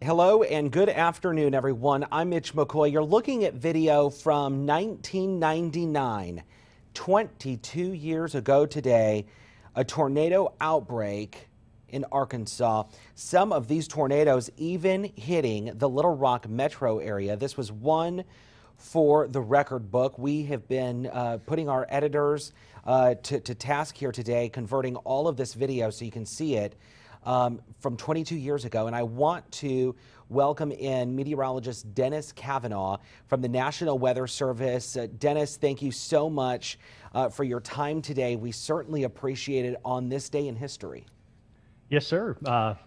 Hello and good afternoon, everyone. I'm Mitch McCoy. You're looking at video from 1999, 22 years ago today, a tornado outbreak in Arkansas. Some of these tornadoes even hitting the Little Rock metro area. This was one for the record book. We have been putting our editors to task here today, converting all of this video so you can see it from 22 years ago. And I want to welcome in meteorologist Dennis Cavanaugh from the National Weather Service. Dennis, thank you so much for your time today. We certainly appreciate it on this day in history. Yes, sir.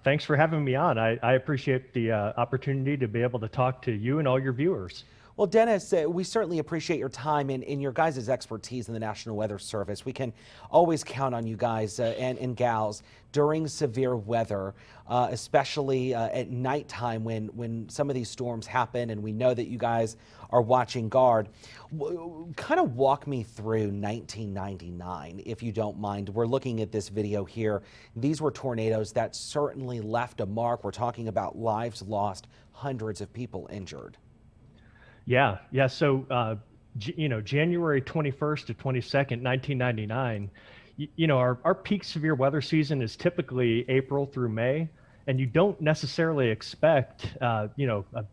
Thanks for having me on. I appreciate the opportunity to be able to talk to you and all your viewers. Well, Dennis, we certainly appreciate your time and your guys' expertise in the National Weather Service. We can always count on you guys and gals during severe weather, especially at nighttime when some of these storms happen, and we know that you guys are watching guard. Kind of walk me through 1999, if you don't mind. We're looking at this video here. These were tornadoes that certainly left a mark. We're talking about lives lost, hundreds of people injured. Yeah. So, January 21st to 22nd, 1999, our peak severe weather season is typically April through May, and you don't necessarily expect, a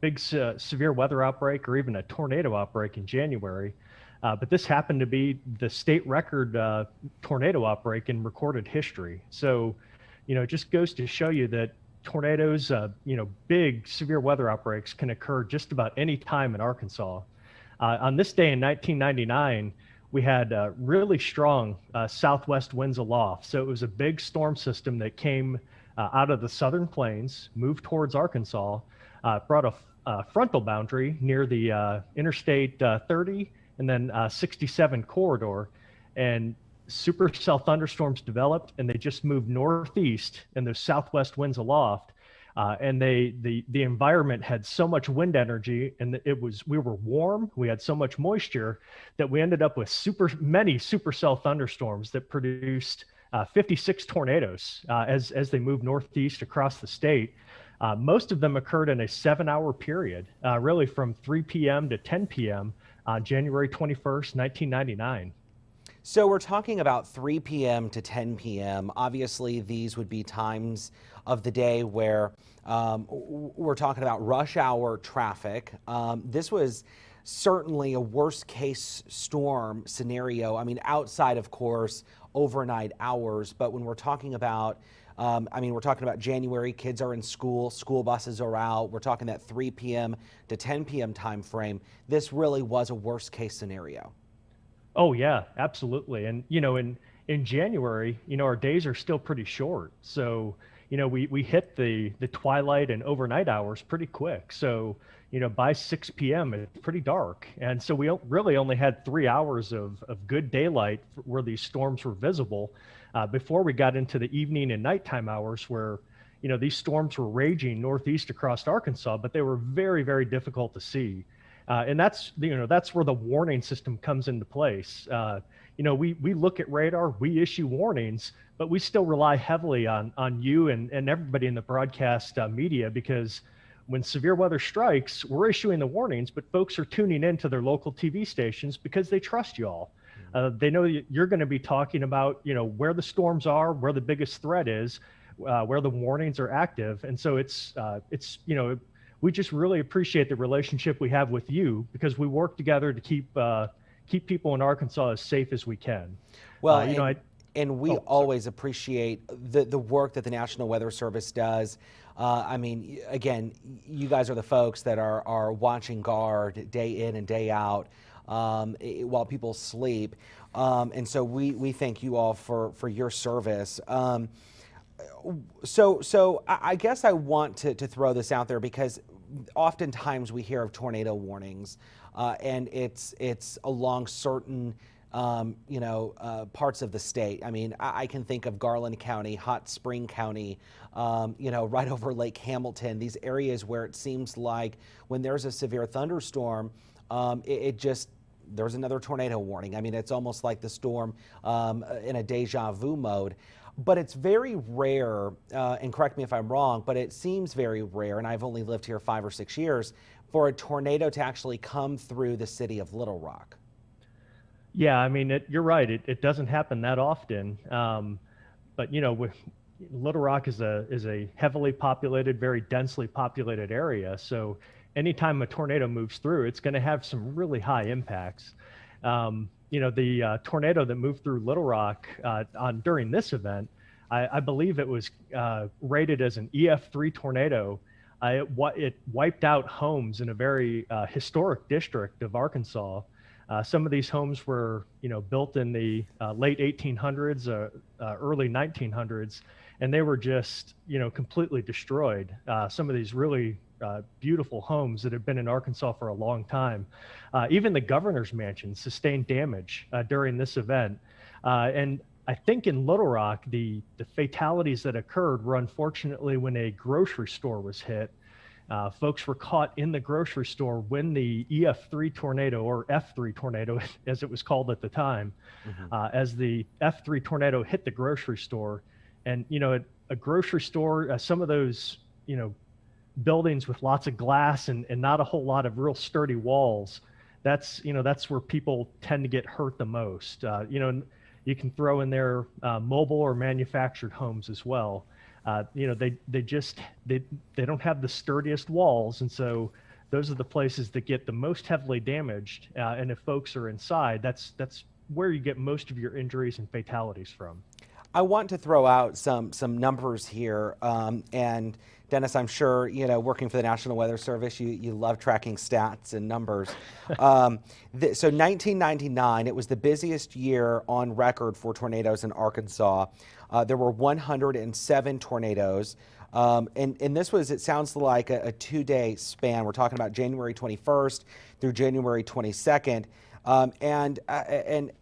big severe weather outbreak or even a tornado outbreak in January. But this happened to be the state record tornado outbreak in recorded history. So, it just goes to show you that tornadoes, big severe weather outbreaks can occur just about any time in Arkansas. On this day in 1999, we had really strong southwest winds aloft. So it was a big storm system that came out of the southern plains, moved towards Arkansas, brought a frontal boundary near the Interstate 30 and then 67 corridor. And supercell thunderstorms developed, and they just moved northeast, and those southwest winds aloft, and the environment had so much wind energy, and we were warm, we had so much moisture that we ended up with many supercell thunderstorms that produced 56 tornadoes as they moved northeast across the state. Most of them occurred in a 7-hour period, really from 3 p.m. to 10 p.m. on January 21st, 1999. So we're talking about 3 p.m. to 10 p.m. Obviously, these would be times of the day where we're talking about rush hour traffic. This was certainly a worst case storm scenario. I mean, outside, of course, overnight hours. But when we're talking about, we're talking about January, kids are in school, school buses are out. We're talking that 3 p.m. to 10 p.m. time frame. This really was a worst case scenario. Oh yeah, absolutely. And in January, our days are still pretty short. So, we hit the twilight and overnight hours pretty quick. So, by 6 p.m. it's pretty dark. And so we really only had 3 hours of good daylight where these storms were visible before we got into the evening and nighttime hours where, these storms were raging northeast across Arkansas, but they were very, very difficult to see. And that's where the warning system comes into place. We look at radar, we issue warnings, but we still rely heavily on you and everybody in the broadcast media, because when severe weather strikes, we're issuing the warnings, but folks are tuning into their local TV stations because they trust you all. They know you're going to be talking about, where the storms are, where the biggest threat is, where the warnings are active. And so we just really appreciate the relationship we have with you, because we work together to keep people in Arkansas as safe as we can. Well, we always appreciate the work that the National Weather Service does. Again, you guys are the folks that are watching guard day in and day out while people sleep. And so we thank you all for your service. So I guess I want to throw this out there, because oftentimes we hear of tornado warnings, and it's along certain parts of the state. I mean, I can think of Garland County, Hot Spring County, right over Lake Hamilton, these areas where it seems like when there's a severe thunderstorm, there's another tornado warning. I mean, it's almost like the storm in a deja vu mode. but it's very rare, and correct me if I'm wrong, but it seems very rare, and I've only lived here 5 or 6 years, for a tornado to actually come through the city of Little Rock. Yeah, I mean, you're right. It doesn't happen that often. But Little Rock is a heavily populated, very densely populated area. So anytime a tornado moves through, it's going to have some really high impacts. The tornado that moved through Little Rock during this event, I believe it was rated as an EF3 tornado. It wiped out homes in a very historic district of Arkansas. Some of these homes were, built in the late 1800s, early 1900s, and they were just, completely destroyed. Some of these really beautiful homes that have been in Arkansas for a long time. Even the governor's mansion sustained damage during this event. And I think in Little Rock, the fatalities that occurred were unfortunately when a grocery store was hit. Folks were caught in the grocery store when the EF3 tornado, or F3 tornado, as it was called at the time, as the F3 tornado hit the grocery store. And, a grocery store, some of those, buildings with lots of glass and not a whole lot of real sturdy walls, that's where people tend to get hurt the most. You can throw in there mobile or manufactured homes as well. They don't have the sturdiest walls, and so those are the places that get the most heavily damaged. And if folks are inside, that's where you get most of your injuries and fatalities from. I want to throw out some numbers here, and Dennis, I'm sure, working for the National Weather Service, you love tracking stats and numbers. So 1999, it was the busiest year on record for tornadoes in Arkansas. There were 107 tornadoes. And this was, it sounds like a 2-day span. We're talking about January 21st through January 22nd. And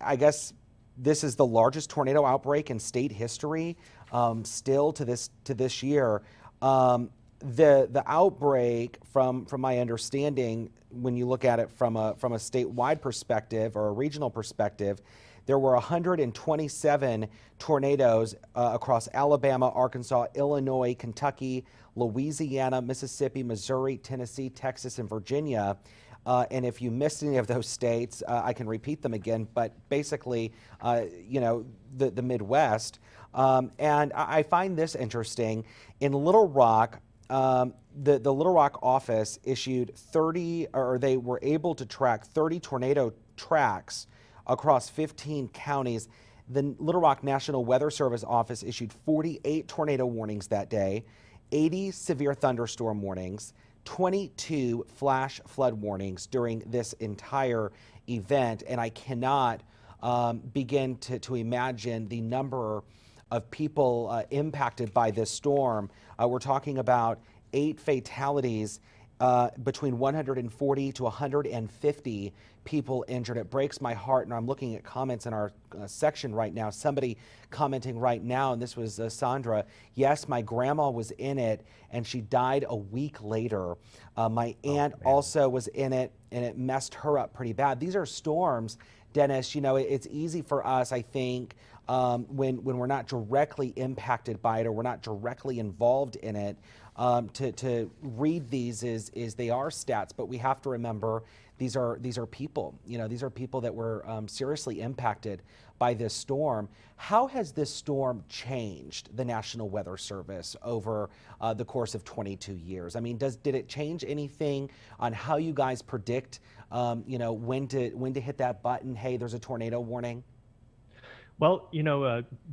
I guess this is the largest tornado outbreak in state history, still to this year. The outbreak, from my understanding, when you look at it from a statewide perspective or a regional perspective, there were 127 tornadoes across Alabama, Arkansas, Illinois, Kentucky, Louisiana, Mississippi, Missouri, Tennessee, Texas, and Virginia. And if you missed any of those states, I can repeat them again, but basically, the Midwest. And I find this interesting. In Little Rock, the Little Rock office issued they were able to track 30 tornado tracks across 15 counties. The Little Rock National Weather Service office issued 48 tornado warnings that day, 80 severe thunderstorm warnings, 22 flash flood warnings during this entire event. And I cannot begin to imagine the number of people impacted by this storm. We're talking about 8 fatalities, between 140 to 150 people injured. It breaks my heart, and I'm looking at comments in our section right now. Somebody commenting right now, and this was Sandra. Yes, my grandma was in it, and she died a week later. My aunt also was in it, and it messed her up pretty bad. These are storms, Dennis. It's easy for us, I think, when we're not directly impacted by it or we're not directly involved in it, to read these is they are stats, but we have to remember these are people. These are people that were seriously impacted by this storm. How has this storm changed the National Weather Service over the course of 22 years? I mean, did it change anything on how you guys predict, when to hit that button? Hey, there's a tornado warning. Well,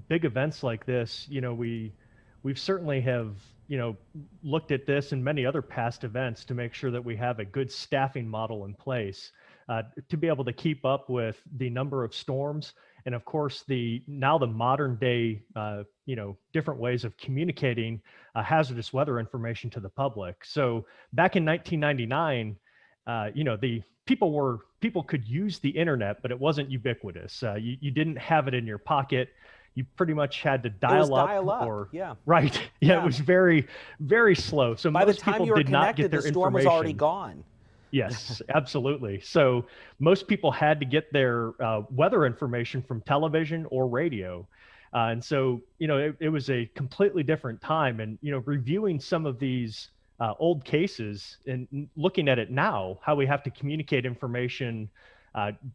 big events like this, we've certainly have, looked at this and many other past events to make sure that we have a good staffing model in place to be able to keep up with the number of storms. And of course, the modern day, different ways of communicating hazardous weather information to the public. So back in 1999, the people could use the internet, but it wasn't ubiquitous. You didn't have it in your pocket. You pretty much had to dial up, or yeah. Right. Yeah, it was very, very slow. So by most the time people you were did not connected, get their the storm information. was already gone. Yes, absolutely. So most people had to get their weather information from television or radio. And so, it was a completely different time. And, reviewing some of these old cases and looking at it now, how we have to communicate information,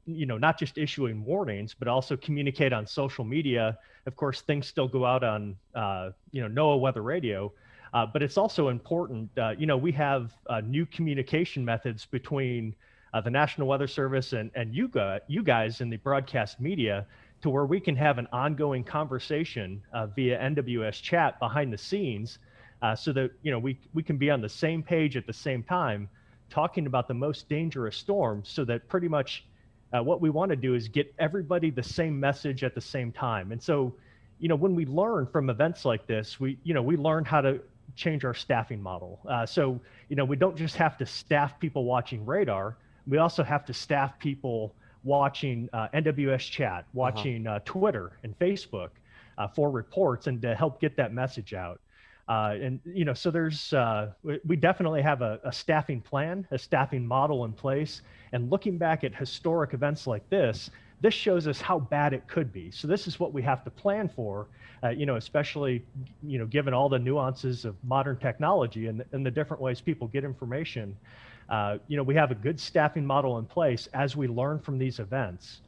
not just issuing warnings, but also communicate on social media. Of course, things still go out on, NOAA Weather Radio. But it's also important, we have new communication methods between the National Weather Service and you guys in the broadcast media, to where we can have an ongoing conversation via NWS chat behind the scenes, so that we can be on the same page at the same time, talking about the most dangerous storms, so that pretty much what we want to do is get everybody the same message at the same time. And so, when we learn from events like this, we learn how to change our staffing model. So, we don't just have to staff people watching radar. We also have to staff people watching NWS chat, watching Twitter and Facebook for reports, and to help get that message out. So there's, we definitely have a staffing plan, a staffing model in place. And looking back at historic events like this shows us how bad it could be. So this is what we have to plan for, especially, given all the nuances of modern technology and the different ways people get information. We have a good staffing model in place as we learn from these events.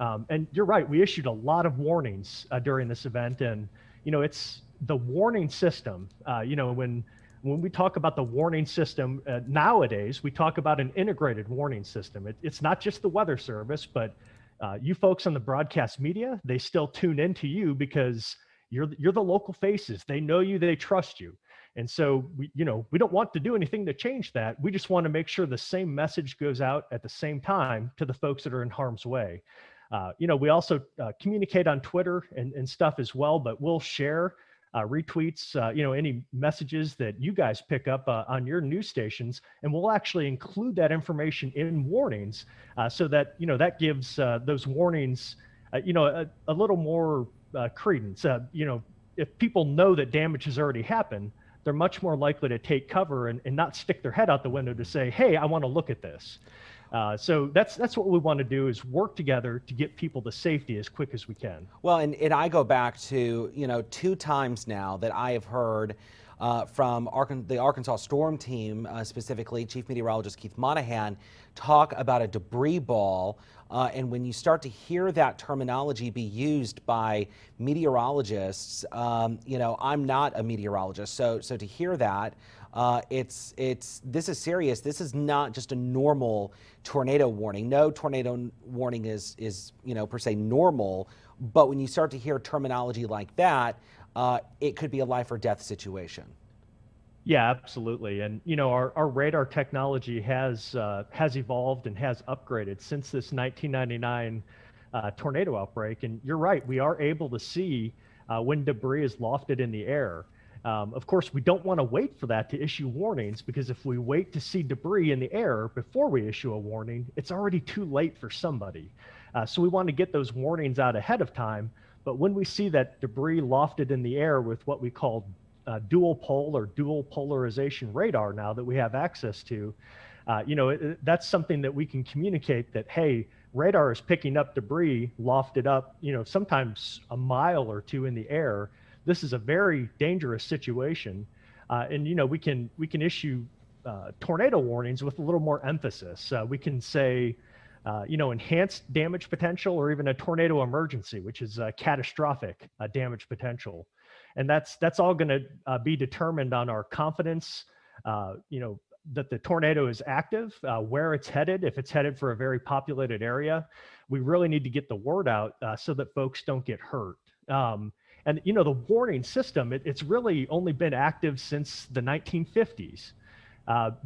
And you're right, we issued a lot of warnings during this event. And, it's the warning system. When we talk about the warning system nowadays, we talk about an integrated warning system. It's not just the Weather Service, but you folks on the broadcast media, they still tune into you because you're the local faces. They know you, they trust you. And so we don't want to do anything to change that. We just want to make sure the same message goes out at the same time to the folks that are in harm's way. We also communicate on Twitter and stuff as well, but we'll share retweets, any messages that you guys pick up on your news stations, and we'll actually include that information in warnings, so that, that gives those warnings, a little more credence. If people know that damage has already happened, they're much more likely to take cover and not stick their head out the window to say, hey, I want to look at this. So that's what we want to do, is work together to get people to safety as quick as we can. Well, and I go back to, 2 times now that I have heard from the Arkansas Storm Team, specifically Chief Meteorologist Keith Monahan, talk about a debris ball. And when you start to hear that terminology be used by meteorologists, I'm not a meteorologist, so to hear that, this is serious. This is not just a normal tornado warning. No tornado warning is per se normal, but when you start to hear terminology like that, it could be a life or death situation. Yeah, absolutely. And, our radar technology has evolved and has upgraded since this 1999 tornado outbreak. And you're right, we are able to see when debris is lofted in the air. Of course, we don't want to wait for that to issue warnings, because if we wait to see debris in the air before we issue a warning, it's already too late for somebody. So we want to get those warnings out ahead of time. But when we see that debris lofted in the air with what we call dual pole or dual polarization radar now that we have access to, that's something that we can communicate that, hey, radar is picking up debris lofted up, sometimes a mile or 2 in the air. This is a very dangerous situation. And, we can issue tornado warnings with a little more emphasis. We can say, enhanced damage potential, or even a tornado emergency, which is catastrophic damage potential. And that's all going to be determined on our confidence, that the tornado is active, where it's headed. If it's headed for a very populated area, we really need to get the word out so that folks don't get hurt. And, the warning system, it's really only been active since the 1950s.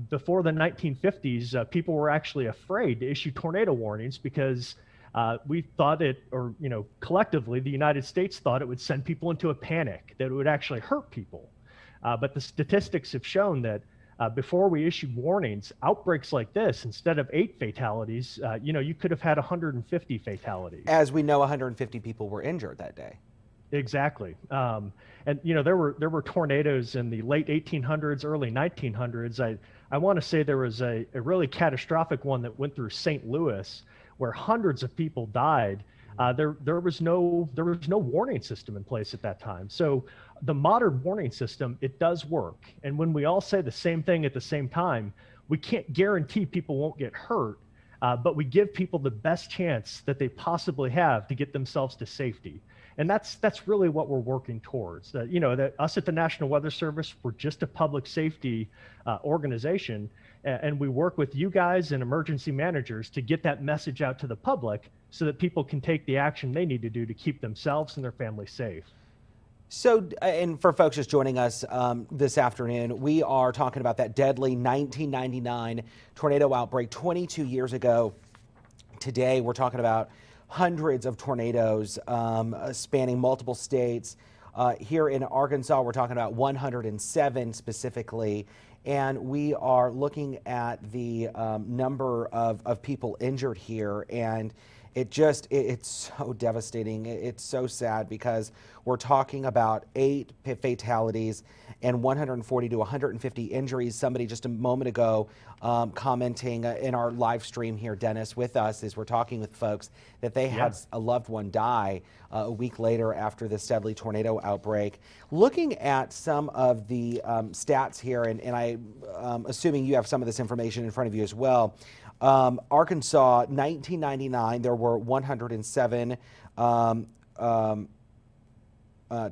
Before the 1950s, people were actually afraid to issue tornado warnings because we thought collectively, the United States thought it would send people into a panic, that it would actually hurt people. But the statistics have shown that before we issued warnings, outbreaks like this, instead of 8 fatalities, you could have had 150 fatalities. As we know, 150 people were injured that day. Exactly. And, there were tornadoes in the late 1800s, early 1900s. I want to say there was a really catastrophic one that went through St. Louis, where hundreds of people died There was no warning system in place at that time. So the modern warning system, it does work. And when we all say the same thing at the same time, we can't guarantee people won't get hurt, but we give people the best chance that they possibly have to get themselves to safety. And that's really what we're working towards. That us at the National Weather Service, we're just a public safety organization, and we work with you guys and emergency managers to get that message out to the public so that people can take the action they need to do to keep themselves and their families safe. So, and for folks just joining us this afternoon, we are talking about that deadly 1999 tornado outbreak 22 years ago. Today, we're talking about hundreds of tornadoes spanning multiple states. Here in Arkansas, we're talking about 107 specifically. And we are looking at the number of people injured here. And it's so devastating. It's so sad because we're talking about 8 fatalities and 140 to 150 injuries. Somebody just a moment ago commenting in our live stream here, Dennis, with us as we're talking with folks that they had a loved one die a week later after this deadly tornado outbreak. Looking at some of the stats here, and I'm assuming you have some of this information in front of you as well. Arkansas, 1999, there were 107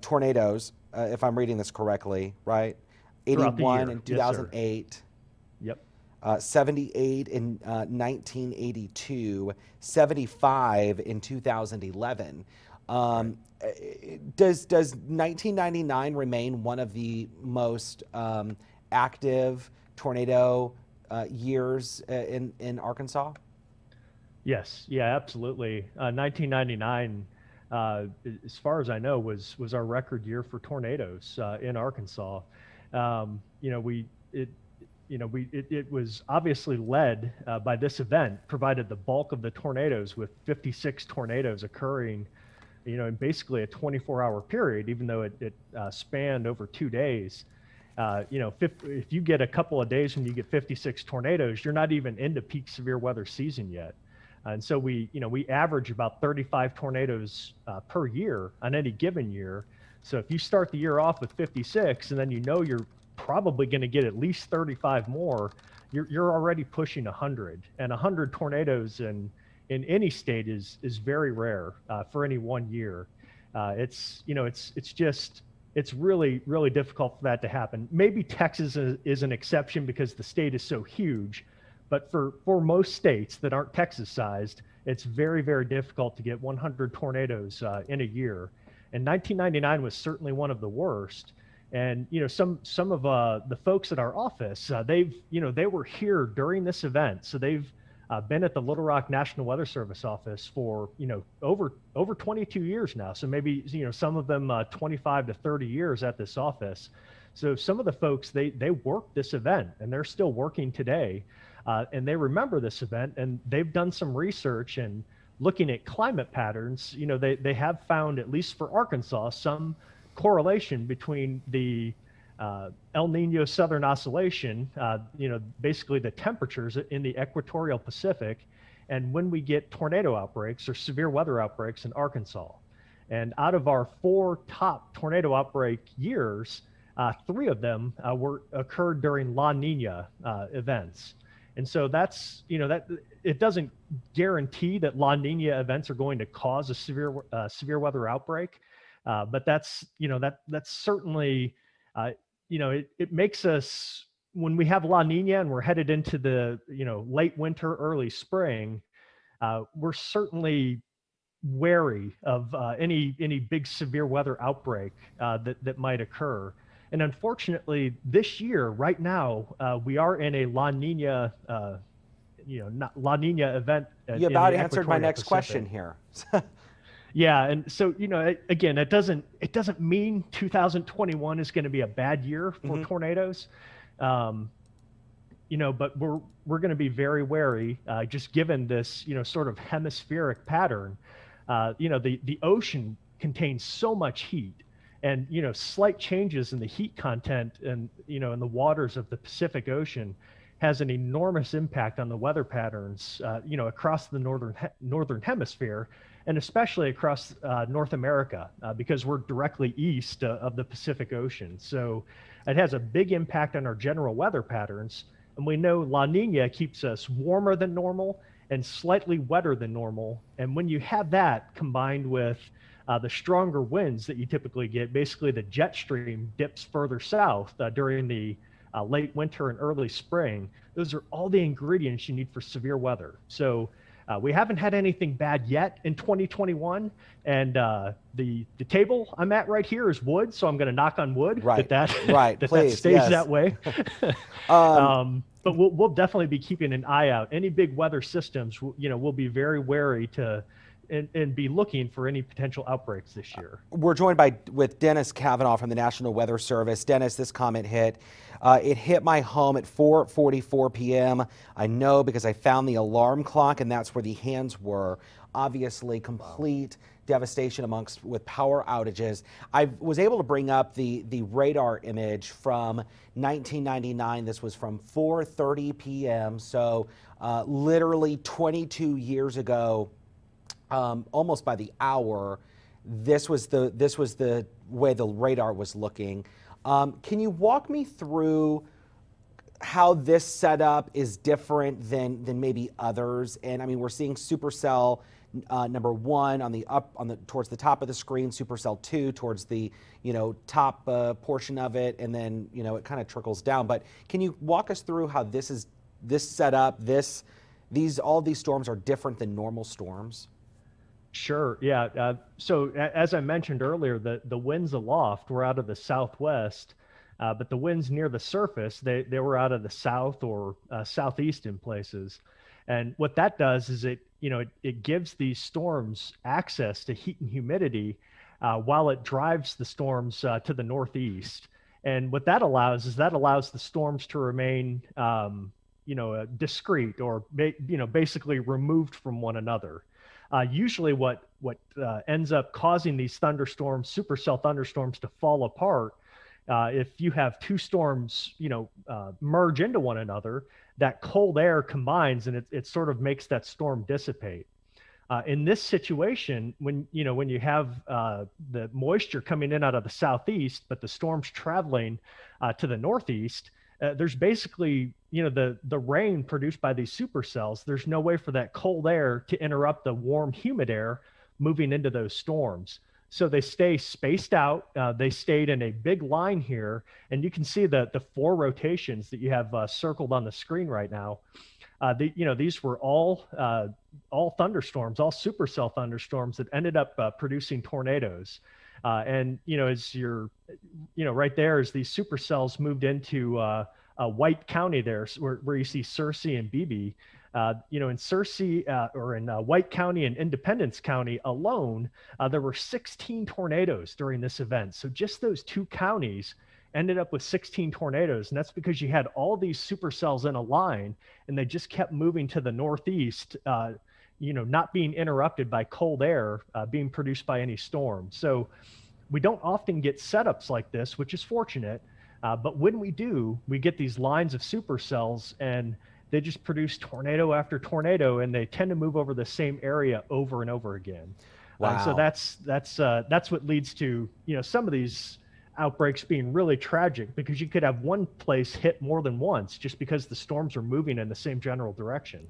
tornadoes, if I'm reading this correctly, right? 81 in 2008. Yep. 78 in 1982, 75 in 2011. Does 1999 remain one of the most active tornado years in Arkansas? Yes, yeah, absolutely. 1999, as far as I know, was our record year for tornadoes in Arkansas. It was obviously led by this event, provided the bulk of the tornadoes, with 56 tornadoes occurring, in basically a 24-hour period, even though it spanned over 2 days. If you get a couple of days when you get 56 tornadoes, you're not even into peak severe weather season yet. And so we average about 35 tornadoes per year on any given year. So if you start the year off with 56, and then you're probably going to get at least 35 more, you're already pushing 100. And 100 tornadoes in any state is very rare for any one year. It's really, really difficult for that to happen. Maybe Texas is an exception because the state is so huge, but for most states that aren't Texas-sized, it's very, very difficult to get 100 tornadoes in a year. And 1999 was certainly one of the worst. And some of the folks at our office, they were here during this event, so they've been at the Little Rock National Weather Service office for over 22 years now. So maybe some of them 25 to 30 years at this office. So some of the folks they worked this event, and they're still working today, and they remember this event, and they've done some research and looking at climate patterns. They have found, at least for Arkansas, some correlation between the El Nino Southern Oscillation, basically the temperatures in the equatorial Pacific, and when we get tornado outbreaks or severe weather outbreaks in Arkansas. And out of our 4 top tornado outbreak years, 3 of them occurred during La Nina events. And so that it doesn't guarantee that La Nina events are going to cause a severe weather outbreak, but that's certainly it makes us, when we have La Nina and we're headed into the late winter, early spring, we're certainly wary of any big severe weather outbreak that might occur. And unfortunately, this year, right now, we are in a La Nina, La Nina event. You about answered my next question here. Yeah, and so again, it doesn't mean 2021 is going to be a bad year for tornadoes, but we're going to be very wary, just given this sort of hemispheric pattern. The ocean contains so much heat, and slight changes in the heat content and in the waters of the Pacific Ocean has an enormous impact on the weather patterns across the northern hemisphere. and especially across North America because we're directly east of the Pacific Ocean. So it has a big impact on our general weather patterns. And we know La Nina keeps us warmer than normal and slightly wetter than normal. And when you have that combined with the stronger winds that you typically get, basically the jet stream dips further south during the late winter and early spring. Those are all the ingredients you need for severe weather. So we haven't had anything bad yet in 2021, and the table I'm at right here is wood, so I'm going to knock on wood Right, that right, that please, stays yes. that way. But we'll definitely be keeping an eye out. Any big weather systems, we'll be very wary to and be looking for any potential outbreaks this year. We're joined with Dennis Cavanaugh from the National Weather Service. Dennis, this comment hit. It hit my home at 4:44 p.m. I know because I found the alarm clock, and that's where the hands were. Obviously, complete devastation with power outages. I was able to bring up the radar image from 1999. This was from 4:30 p.m. So literally 22 years ago. Almost by the hour, this was the way the radar was looking. Can you walk me through how this setup is different than maybe others? And I mean, we're seeing supercell number 1 towards the top of the screen, supercell 2 towards the top portion of it, and then it kind of trickles down. But can you walk us through how this setup, all these storms are different than normal storms? Sure. Yeah. So as I mentioned earlier, the winds aloft were out of the southwest, but the winds near the surface, they were out of the south or southeast in places. And what that does is it gives these storms access to heat and humidity while it drives the storms to the northeast. And what that allows the storms to remain discrete or basically removed from one another. Usually what ends up causing these thunderstorms, supercell thunderstorms, to fall apart, if you have two storms, merge into one another, that cold air combines and it sort of makes that storm dissipate. In this situation, when you have the moisture coming in out of the southeast, but the storm's traveling to the northeast, there's basically, the rain produced by these supercells, there's no way for that cold air to interrupt the warm, humid air moving into those storms. So they stay spaced out. They stayed in a big line here. And you can see the 4 rotations that you have circled on the screen right now. These were all thunderstorms, all supercell thunderstorms that ended up producing tornadoes. And as you're, right there, as these supercells moved into White County there, where you see Searcy and Beebe, in Searcy or in White County and Independence County alone, there were 16 tornadoes during this event. So just those 2 counties ended up with 16 tornadoes. And that's because you had all these supercells in a line and they just kept moving to the northeast, not being interrupted by cold air being produced by any storm. So we don't often get setups like this, which is fortunate. But when we do, we get these lines of supercells and they just produce tornado after tornado, and they tend to move over the same area over and over again. Wow. So that's what leads to some of these outbreaks being really tragic, because you could have one place hit more than once just because the storms are moving in the same general direction.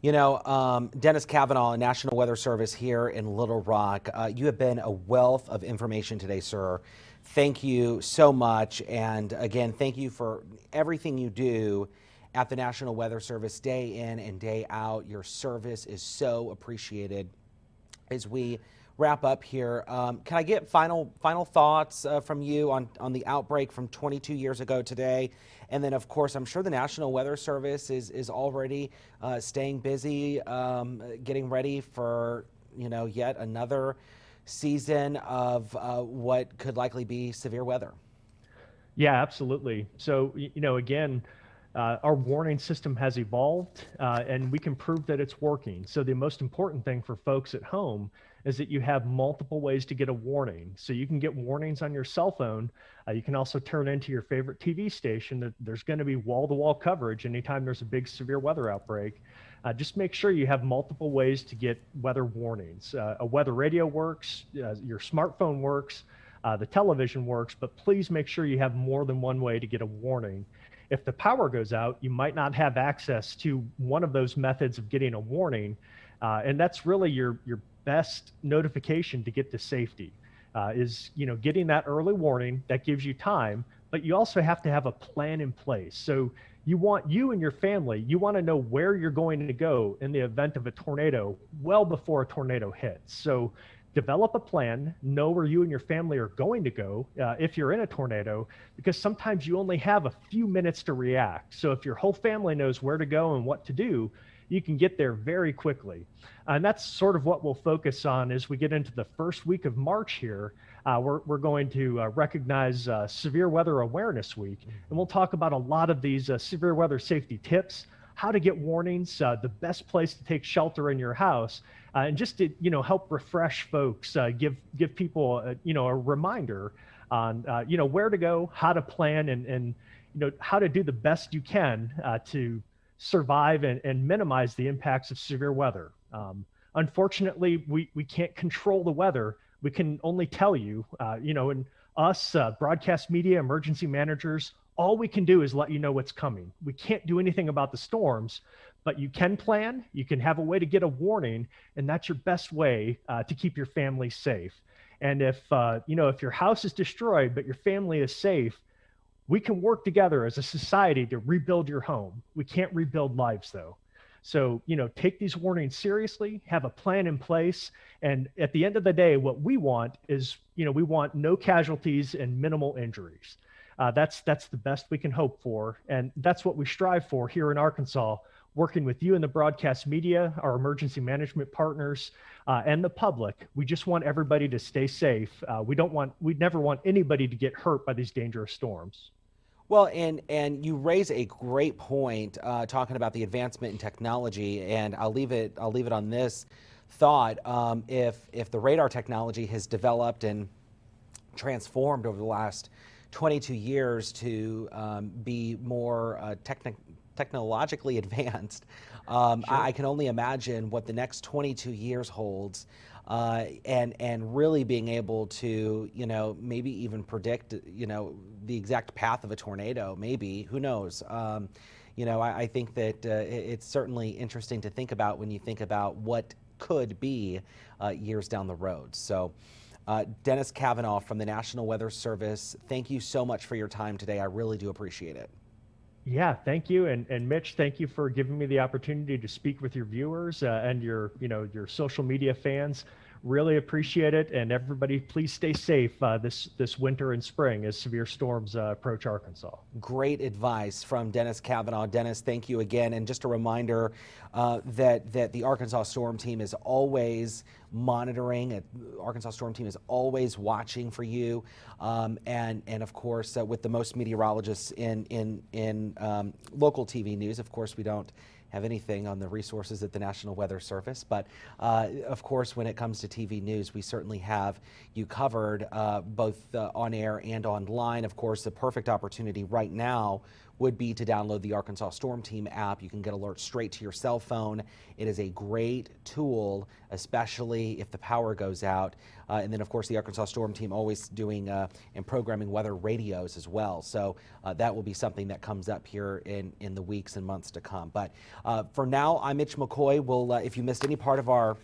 Dennis Cavanaugh, National Weather Service here in Little Rock. You have been a wealth of information today, sir. Thank you so much. And again, thank you for everything you do at the National Weather Service day in and day out. Your service is so appreciated. As we wrap up here, can I get final thoughts from you on the outbreak from 22 years ago today? And then, of course, I'm sure the National Weather Service is already staying busy, getting ready for yet another season of what could likely be severe weather. Yeah, absolutely. So again, our warning system has evolved, and we can prove that it's working. So the most important thing for folks at home is that you have multiple ways to get a warning. So you can get warnings on your cell phone. You can also turn into your favorite TV station that there's going to be wall-to-wall coverage anytime there's a big severe weather outbreak. Just make sure you have multiple ways to get weather warnings. A weather radio works, your smartphone works, the television works, but please make sure you have more than one way to get a warning. If the power goes out, you might not have access to one of those methods of getting a warning, and that's really your best notification to get to safety. Is getting that early warning that gives you time, but you also have to have a plan in place. So you and your family, you want to know where you're going to go in the event of a tornado well before a tornado hits. So develop a plan, know where you and your family are going to go if you're in a tornado, because sometimes you only have a few minutes to react. So if your whole family knows where to go and what to do, you can get there very quickly. And that's sort of what we'll focus on as we get into the first week of March here. We're going to recognize Severe Weather Awareness Week, and we'll talk about a lot of these severe weather safety tips, how to get warnings, the best place to take shelter in your house, and just to help refresh folks, give people a reminder on where to go, how to plan, and how to do the best you can to survive and minimize the impacts of severe weather. Unfortunately, we can't control the weather. We can only tell you, and us broadcast media emergency managers, all we can do is let you know what's coming. We can't do anything about the storms, but you can plan, you can have a way to get a warning, and that's your best way to keep your family safe. And if your house is destroyed, but your family is safe, we can work together as a society to rebuild your home. We can't rebuild lives though. So, take these warnings seriously, have a plan in place. And at the end of the day, what we want is, we want no casualties and minimal injuries. That's the best we can hope for. And that's what we strive for here in Arkansas, working with you in the broadcast media, our emergency management partners, and the public. We just want everybody to stay safe. We never want anybody to get hurt by these dangerous storms. Well, and you raise a great point talking about the advancement in technology, and I'll leave it on this thought. If the radar technology has developed and transformed over the last 22 years to be more technologically advanced, sure. I can only imagine what the next 22 years holds. And really being able to, maybe even predict, the exact path of a tornado, maybe, who knows? I think that it's certainly interesting to think about when you think about what could be years down the road. So Dennis Cavanaugh from the National Weather Service, thank you so much for your time today. I really do appreciate it. Yeah, thank you. And Mitch, thank you for giving me the opportunity to speak with your viewers and your social media fans. Really appreciate it. And everybody, please stay safe this winter and spring as severe storms approach Arkansas. Great advice from Dennis Cavanaugh. Dennis, thank you again. And just a reminder that the Arkansas Storm Team is always monitoring. Arkansas Storm Team is always watching for you. And of course, with the most meteorologists in local TV news, of course, we don't have anything on the resources at the National Weather Service. But of course, when it comes to TV news, we certainly have you covered both on air and online. Of course, the perfect opportunity right now would be to download the Arkansas Storm Team app. You can get alerts straight to your cell phone. It is a great tool, especially if the power goes out. And then, of course, the Arkansas Storm Team always doing and programming weather radios as well. So that will be something that comes up here in the weeks and months to come. But for now, I'm Mitch McCoy. If you missed any part of our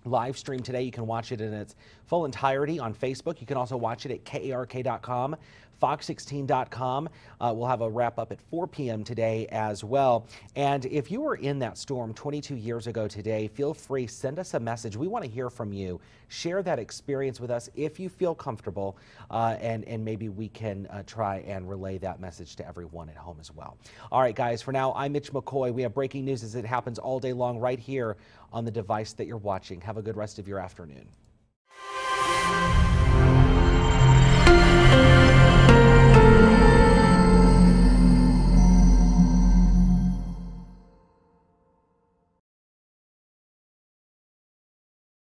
live stream today, you can watch it in its full entirety on Facebook. You can also watch it at KARK.com, Fox16.com. We'll have a wrap up at 4 p.m. today as well. And if you were in that storm 22 years ago today, feel free, send us a message. We want to hear from you. Share that experience with us if you feel comfortable, and maybe we can try and relay that message to everyone at home as well. All right, guys, for now, I'm Mitch McCoy. We have breaking news as it happens all day long right here on the device that you're watching. Have a good rest of your afternoon.